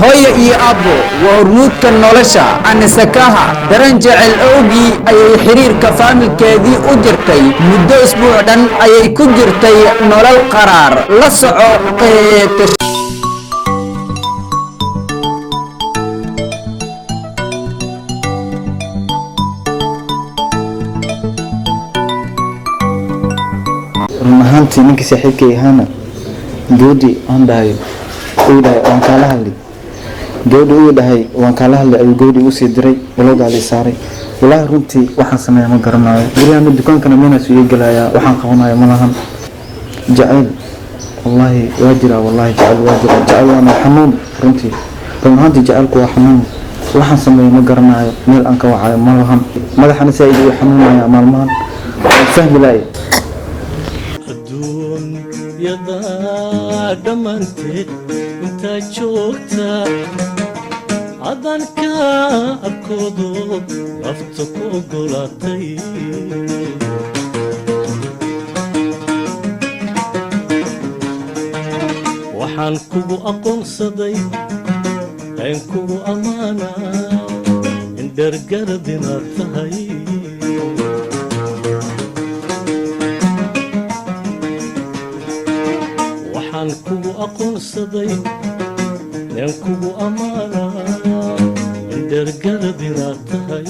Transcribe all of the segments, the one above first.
hooyo iyo abbo waa hormuudka nolosha anisakaha daran jecel awgii ayay xiriirka faamilkeedii u jirtay muddo isbuuc dhan ayay ku jirtay nolol qaraar la soco qeybta runahantii ninkii saaxiibkay ahaana gabadhii aan dhahay uu dhahay waan kaala hadlay gabadhii uu dhahay waan kaala hadlay ayuu gabadhii igu sii diray walowgaa lii saaray walaahi runtii waxaan sameeya ma garanayo guryaha dukaankana meenaas iga gelayaa waxaan qabanayo ma lahan jacayl wallaahi waa jiraa wallaahi jacayl waa jiraa jacayl waana xanuun runtii runahantii jacaylku waa xanuun waxaan sameeya ma garanayo meel aan ka wacayo ma lahan madaxana saa igu xanuunaya maalmahan waan fahmi lahay yada dhammaanteed intaa joogta haddaan ka arkoodo nafta ku ogolaatay waxaan kugu aqoonsaday een kugu ammaanaa in dhergarad inaad tahay kugu aqoonsaday leen kugu ammaanaa in dhergarad inaad tahay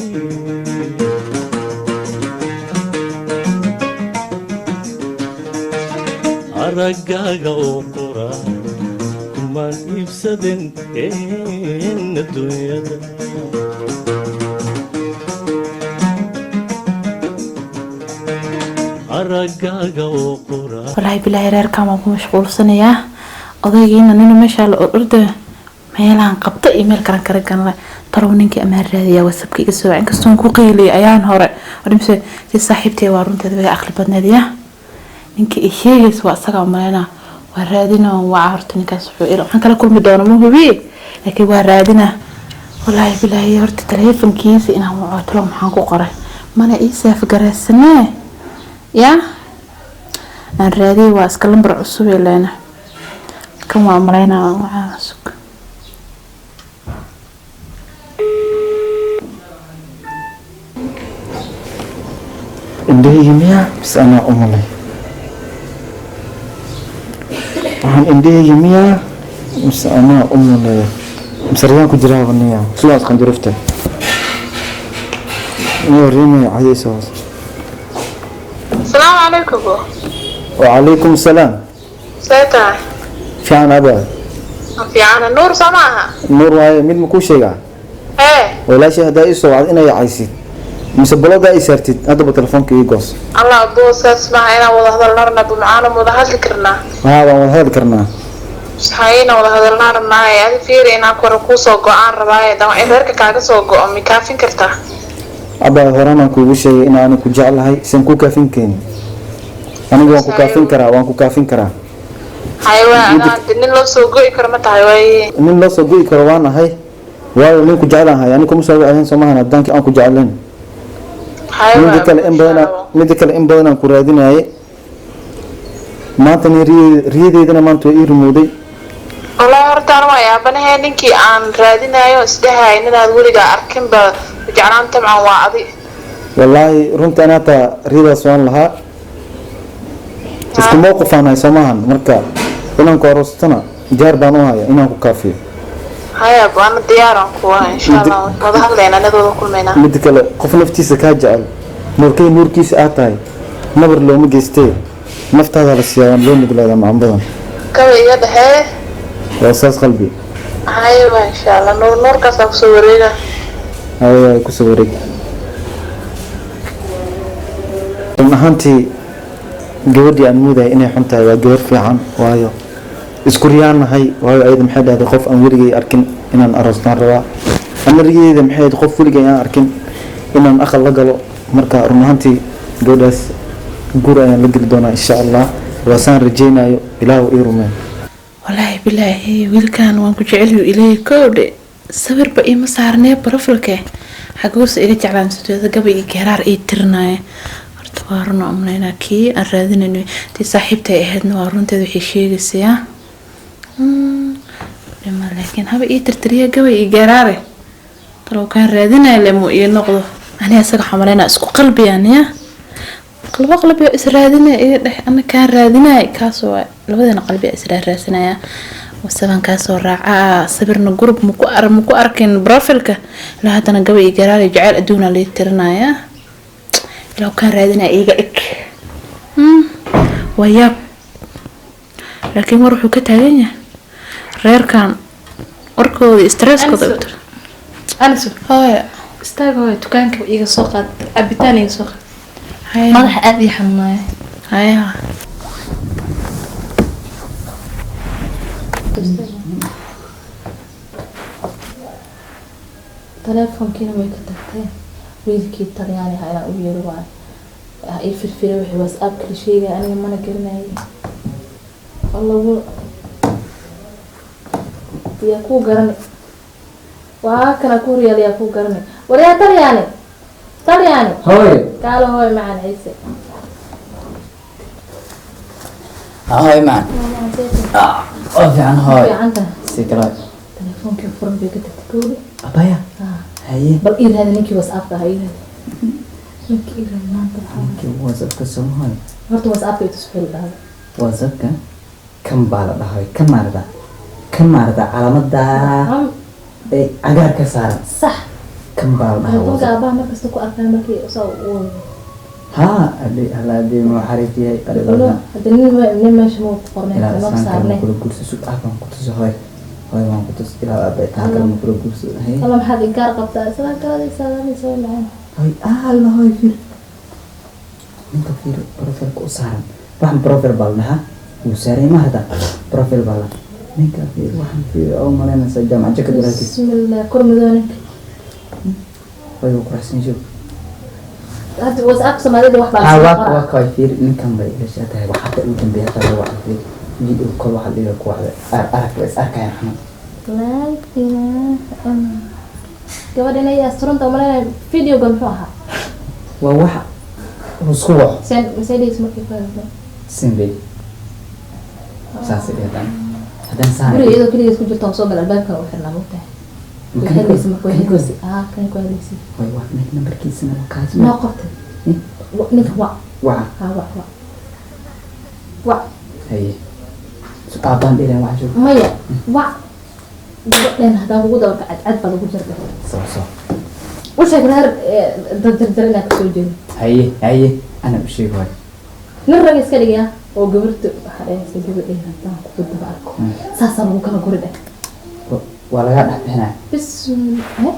araggaaga oo qora kumaan iibsaden een adduunyada araggaaga oo qora wallaahi bilaahi reerkaan waan ku mashquulsanayaa odaygiina nina meeshaa la orda meelahan qabta iyo meel karan kara ganla talow ninkii amaan raadiyaa wasabka iga soo inkastoon ku qiilay ayaan hore wadhimse si saaxiibtay waa runteeda way aqli badneed yaa ninkii i sheegays waa isaga umaleyna waa raadina waa horta ninkaas waxaan kala kulmi doona ma hubi laakiin waa raadina wallaahi bilaahi horta taleefankiisa inaan waco talo maxaan ku qoray mana ii saaf garaasanee yaa aan raadiyay waa iska lambar cusub ee leena kan waa maleynaa waxaa sug indhahayga miyaa bis anaa umalay waxaan indhahayga miyaa bis anaa umalay masariyaan ku jiraa baniya sidaas qanjarufta ma riimay cadaysa hoos السلام عليكم. وعليكم السلام. سيتا. في عنا أبا. في عنا نور سماها. نور واي مين مكوشيجا. إيه. ولا شيء هذا يسوى أنا يا عيسى. مسبلا ده يسرتي هذا بتلفونك يجوز. الله بوس اسمع أنا وده هذا النار بمعانا وده هذا ذكرنا. هذا وده ذكرنا. صحينا وده هذا النار معي هذا فيري أنا كوركوس وقعان رباية ده إيه هرك كعكس وقع أمي كافين كرتا. أبا هرانا كوبشة إن أنا كجعل هاي سنكو كافين كين أنا وانكو كافين كرا وانكو كافين كرا حيوان أنا دنين لو سوقي كرمت حيوان من لو سوقي كروانا هاي واو منكو جعلها هاي يعني كم سوي عين سماها ندانك أنكو جعلين حيوان من ذكر الإم بدنا كرادين هاي ما تني ريدي دنا ما نتوي رمودي والله هرتان ويا بني هنيكي عن رادين هاي وسدها إن هذا ولي أركن جعلان تبعا وعدي والله رنت أنا تا ريدا سوان لها اسكو موقف أنا سماهن مركا إنهم كورستنا جار بانوها إنهم كافي هاي أبو أنا ديارهم كوا إن شاء الله وضح لنا ندور كل منا مدك له قف نفتي سكاجل نور كيس آتاي نبر لو مجستي نفت هذا السيان لون نقول هذا مع بدن كوي يد هاي وأساس قلبي هاي إن شاء الله نور كسب صورينا هاي كسوري أهانتي gabadhii aan moodahay inay xun tahay waa gabar fiican waayo isku riyaana hay waayo ayada maxay dhahday qof aan weligay arkin inaan aroostaan rabaa ana rigeeda maxay qof weligay aan arkin inaan aqal la galo marka run ahaantii gabadhaas guur ayaan la geli doonaa insha allah waa saan rajaynayo ilaahu ii rumeen wallaahi bilaahi wiilkan waan ku jecelyu ilaahay koodhe sawirba ima saarnee barafalke xaguusa iga jeclaan sidooda gabay iyo geeraar ii tirnaaye وارنا أمنا كي أرادنا إنه تصاحبتها إحدنا وارنت ذي شيء جسيا laakiin haba ii tirtiriya gabay ii gaaraare talow kaan raadinaya lemu ii noqdo ani asaga xamalayna isku qalbiyaan ya qalbiyo is raadinaya ii dhex ana kaan raadinaya kaasoo labadana qalbiya is raadinaya wasaban kaasoo raaca sawirna group muku arkin profilka la hadana gabay ii gaaraare jacayl adduuna la tirinaya ilaw kaan raadinaya iiga eg wayaab laakiin war wuxuu ka taagan yahay reerkan warkooda stresskooda u tir أنسو hooyo استاغ دكانك iga soo qaad cabitaan iga soo qaad haya madaxa aad ii xanuunaya haya telefonkiina way ka tagtay wiilkii talyaani ayaa u yeeri waay ay firfiray wixii whatsapp kala sheegay aniga mana garanayay allagu yaa ku garanay waa kana ku riyaal yaa ku garanay waryaa talyaani hooy kaalo hooy macaan ciise hooy man oo fiican hooy fiicanta si kala telefonkii furan bay ka tagtay kowdi abaya haye bal ii raadi ninkii whatsapp ka hayay ninkii ii raadi maanta kii WhatsApp ka soo hooy horta whatsapp ay tusfeel dhahay WhatsApp ka kan baa la dhahay kan maarda calaamada ay agaar ka saaran صح kan baa la dhahay qofka aabbaha markasta ku arkaa markii soo uu ha adi ma xariifiyay hadda nin meesha ma ku qornay ila ma san saarnay kula gursi sug afan ku tuso hooy waan ku tus ila abay taa kala kula gursi hay kala maxaad inkaar qabtaa isla kala soo macaan hooy la hooy fir ninka fir profile ku saaran waxan profile baa laha uu saaray ma hada profile baa la ninka fir waxan fir oo malayna jaamac jaka daraati bismillah kormadoonin hooy ku raxsan joog hadda whatsapp Soomaalida wax baa ha soo waa qoraa ka fir ninkan bay la shaatay waxa ka ugu dambeeya ta waa fir video call waxa dhiga ku wada arag is arkayaan xanan laakiin gabadhan ay asturanta umalay video gal muxuu ahaa waa waxa isku wax Mercedes markii fadhiyo sinbay saasi dhatan hadan saan guriga iyadoo kaliya isku jirto soo gal albaabka u xirnaa mugtahay waxay markuu helaysi kan ku helaysi way wax numberkiisana waa kaas ma qortay ninka waa ha wa haye su'aaban dhiran wax joog maya gabadhan haddaan kugu daba cad baa lagu jirta soo u sheeg reer darjar inaad kasoo jeedo haye ana u sheeg waay nin rag iska dhigaya oo gabarta waxaa dhahaysa gabadhan haddaan kugu daba arko saasaa lagu kala guri dheh waa laga dhaxbixinaa bismillah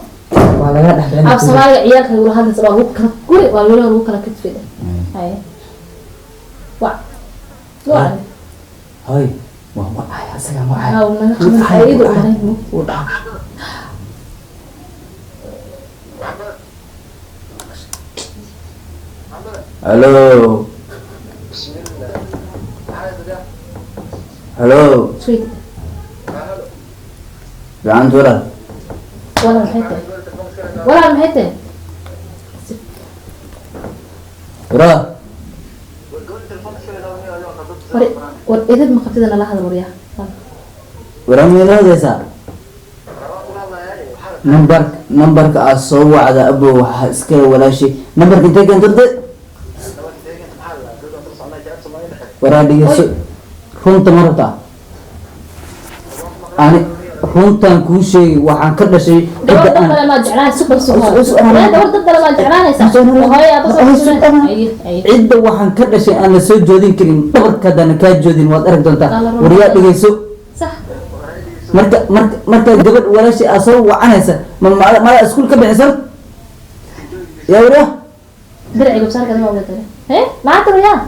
waa laga dhaxbixinaa af Soomaaliga ciyaalka lagu hadlaysa waa lagu kala guri waa lagu kala kadfi dheh haye waa hoy waa ay asaga ma ay haa naga qaban ayadu maray u dhac hello hello sweet gacan tura wala maxay tahay tura war idin ma qabtida nala hadal waryaa warameelodaysa numberka aad soo wacda abo waxa iska walaashay numberka intee kan turte waraa dhigeyso runta ma rabtaa ani runtan kuu sheegay waxaan ka dhashay gabadha kale ma jeclaan super gabadha kale ma jeclaanaysa hooyo cidda waxaan ka dhashay aan la soo joodin karin dhabarkaadana kaa joodin waad arag doontaa waryaa dhigeyso صح marka gabadh walaashay aa soo wacanaysa mala iskuul ka bixisan yaa wariya درعي بصار كذا ما قلت له ايه ما عاد وياه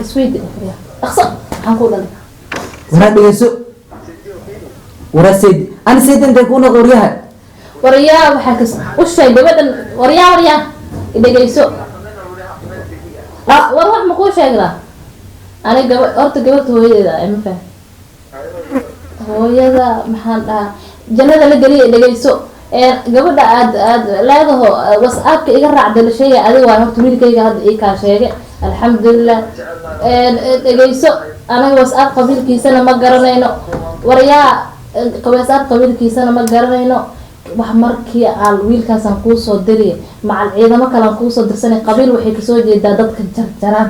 سويد وياه اخص هنقول لك waraa dhigeyso waraa seyd ani seyd intay kuu noqo waryaha ورياه وحكس وش شيء بدل ورياه دقيسو وروح مكو شيغلا انا قبل قبلت هويدا ما فاهم هويدا maxaan dhahaa jannada la galiye dhageyso gabadha aad leedaho whatsappka iga raacday la sheegay adiga waa horta wiilkayga hadda ii ka sheegay alxamdulillah dhageyso anaga whatsapp qabiilkiisana ma garanayno waryaa qabeesaar qabiilkiisana ma garanayno wax markii aan wiilkaasaan kuu soo diri macal ciidamo kale aan kuu soo dirsanay qabiil waxay kasoo jeedaa dadka jarjaraan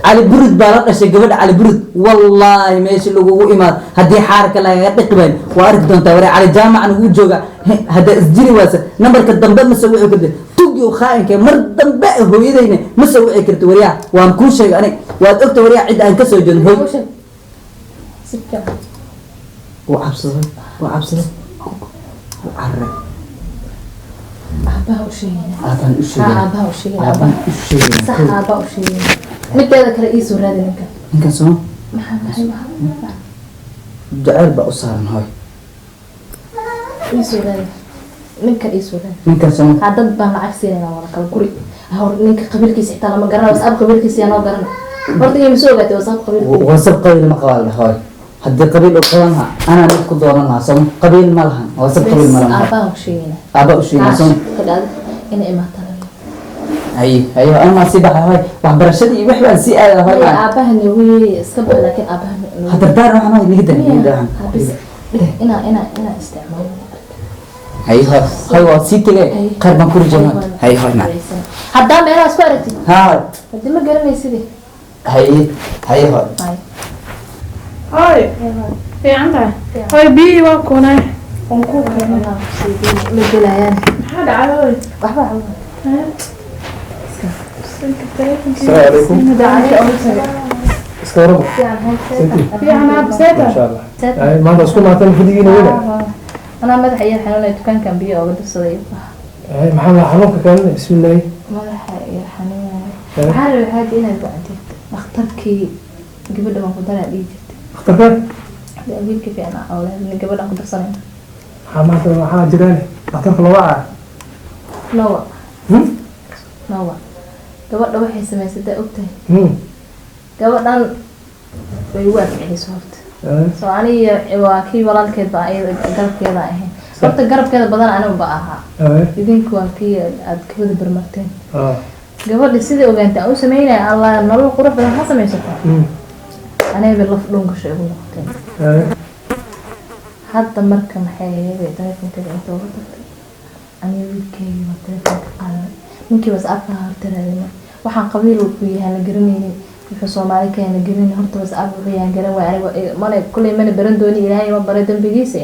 علي برد بارقش جبل علي برد والله ماشي لو إمام هدي حركة لا يقبل وارد دون توري على جامعة نقول جوجا هذا إسجيني واسع نمبر كدمبة مسوي كده توجي خاين كمرد دمبة هو يدينه مسوي كده وريا وامكون شيء أنا وأدقت وريا عد أن كسر جن هو وعبسه وعرق أباه وشيء أباه وشيء صح أباه وشيء متى ذاك رئيس ولاد إنك سو محمد جعل بأصار هاي رئيس ولاد منك رئيس ولاد إنك سو عدد بان عكسين أنا ولا كالقري هو منك قبل كيس حتى لما قرنا بس أب قبل كيس أنا قرنا برضه يمسوا قتي وصاب قبل وصب قبيل مقال هاي حد قبيل أقوانها أنا بدك دورنا سو قبيل مالها وصب قبيل مالها أباه وشيء أبا وشيء سو كذا إن إما ترى أيوة أنا ما سيبها هاي وحبرشتي وحبا سيئة هاي أباه نوي سكب لكن أباه هذا دار أنا نقدر بس أنا استعمال أيوة هاي وسيت لي قرب كل جمال هاي نعم حتى ما أنا أسكرتي هاي بدي ما قرني سيدي هاي هاي في عندها هاي بي واكونا ونكون مجلعان هذا على وحبا السلام عليكم اسكورم في عنا بسيطة ما شاء الله ما نسكن مع تلفزيون ولا أنا مدح يا حنون دكان كان بيو أو بدرس ضيف محمد حنوك كان بسم الله مدح يا حنون حال الحاج إنا بعدي اختركي قبل ما كنت أنا دي اخترت أقول كيف أنا أولاد من قبل أن كنت صنعت محمد جيراني اخترت الوقعة نوع gabadha waxay samaysatay ogtahay gabadhan way waafacayso horta soo aniga waa kii walaalkeed baa ayada garabkeeda ahayn horta garabkeeda badan anigu ba ahaa idinku waa kii aad kabada barmarteen gabadha sidii ogaantay aan u sameynaya allah nolol qurux badan ha samaysato aniga laf dhungasho igu noqotay hadda marka maxay ahayd telefonkeeda inta uga tagtay aniga wiilkeygii waa telefonka qaaday ninkii bas afka hartiraadina waxaan qabiil ku yahay la garanaynin wuxuu Soomaali ka yahay garanay horta bas afka ku yahay garan waa aniga mana kulay mana baran dooni ilaahay ma baray dambigiisa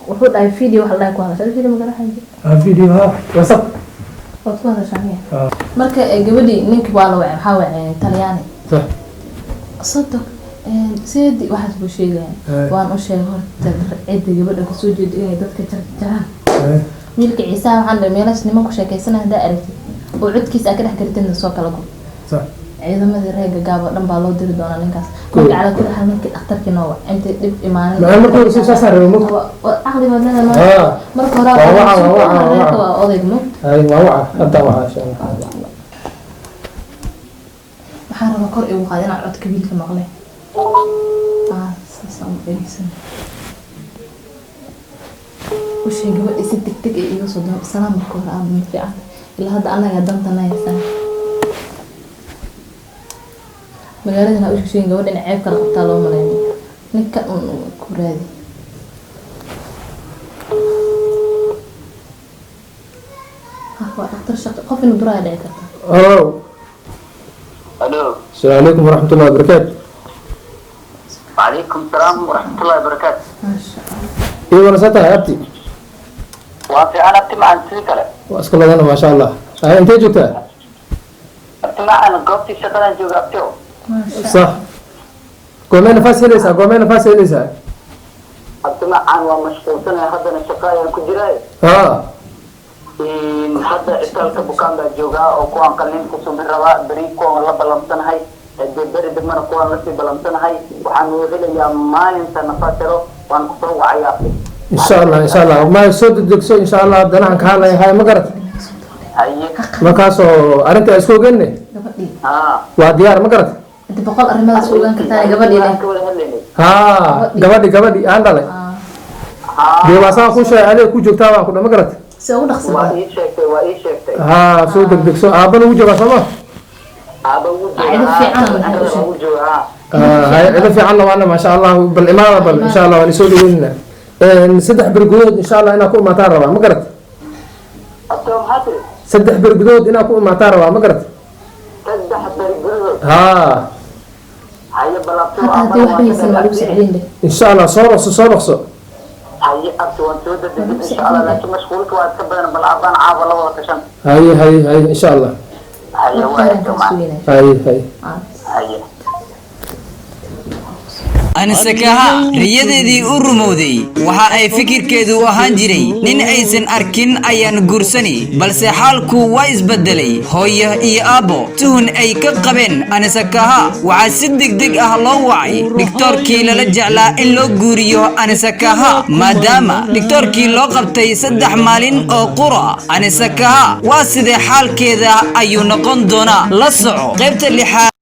wuxuu dhahay video wax la ku hadashay video ma garanay video ha wasaq oo ku hadashay marka gabadhii ninkii waa la waxa waa Talyaani صدق سيدي واحد بوشيغان وان أشياء هرت عدة قبل أن تسوي جد إيه دتك ترجع ملك عيسى وعند ميلاش نمك شيء كيسنا هذا أريتي وعد كيس أكيد حكرتين السوق لكم صح إذا ما ذي رأي جاب لما بالو دير دونا لينكاس كل على كل حال ممكن أختار كنوع أنت تب إيمان ما ممكن يصير صار ممكن أخذ بدنا ما مرة رابعة أضيق مو أيوة وعاء أبدا وعاء إن شاء الله محارة قرئ وقاعدين على عد كبير في المغلى سلام عليكم وش هي قبل إسد تك إيه صدق سلام القرآن من في عهد إلا هذا أنا قدمت أنا يا سلام مقالة أنا وش شيء قبل إن عيب كلا قطالو ملايين نكأ كورادي هو أكتر شق خوف إنه براي عليك الو السلام عليكم ورحمة الله وبركاته. وعليكم السلام ورحمة الله وبركاته. ما شاء الله. إيه ورثتها يا أبتي؟ وفي أنا أبتي مع السيكلة. وأسكال الله ما شاء الله. أنت جوتها؟ أبتي مع أنا قبتي شغلة جو قبتيو. صح. قومين نفاس هلسا قومين نفاس هلسا. أبتي مع أنا ومشغول سنة هذا الشقاية كجراي. إن هذا إستالك بكام بجوجا أو كوان كلين كسوم الرواء بريكو ولا بلمتن هاي الدبر دمر كوان لسي بلمتن هاي وحنوغل يا مالين سنفاترو وان كسو عيافي إن شاء الله إن شاء الله ما يسود الدكسو إن شاء الله بدنا نكهلا هاي مقرت ما كاسو أنت أسكو جنة وديار مقرت أنت بقول أرمى سوغان كتاني قبل قبل عندنا ديواسا خوش عليه كوجو تاوا كنا مقرت سو نخسر وإيش شكتي سو دكسو أبنا وجه بسمة هذا وجهها هاي إذا في عنا وأنا ما شاء الله بالإمارة بل إن شاء الله ونسولي لنا سدح برجود إن شاء الله أنا أكون ما تعرف ما قرأت سدح برجود أنا أكون ما تعرف ما قرأت سدح برجود ها هاي بلغتوا حتى واحد يسمع له سعدين ده إن شاء الله صورص هاي أبتوا أنتوا إن شاء الله لكن مشغول وأتكبر بالعبان عاب الله ولا كشان هاي إن شاء الله هاي هاي anisakaha riyadeedii u rumowday waxa ay fikirkeedu ahaan jiray nin aysan arkin ayaan guursani balse xaalku waa isbedelay hooyo iyo aabo tuhun ay ka qabeen anisakaha waxa si degdeg ah loo wacay doctorkii lala jeclaa in loo guuriyo anisakaha maadaama doctorkii loo qabtay 3 maalin oo qura anisakaha waa sidee xaalkeeda ayuu noqon doonaa la soco qaybta 6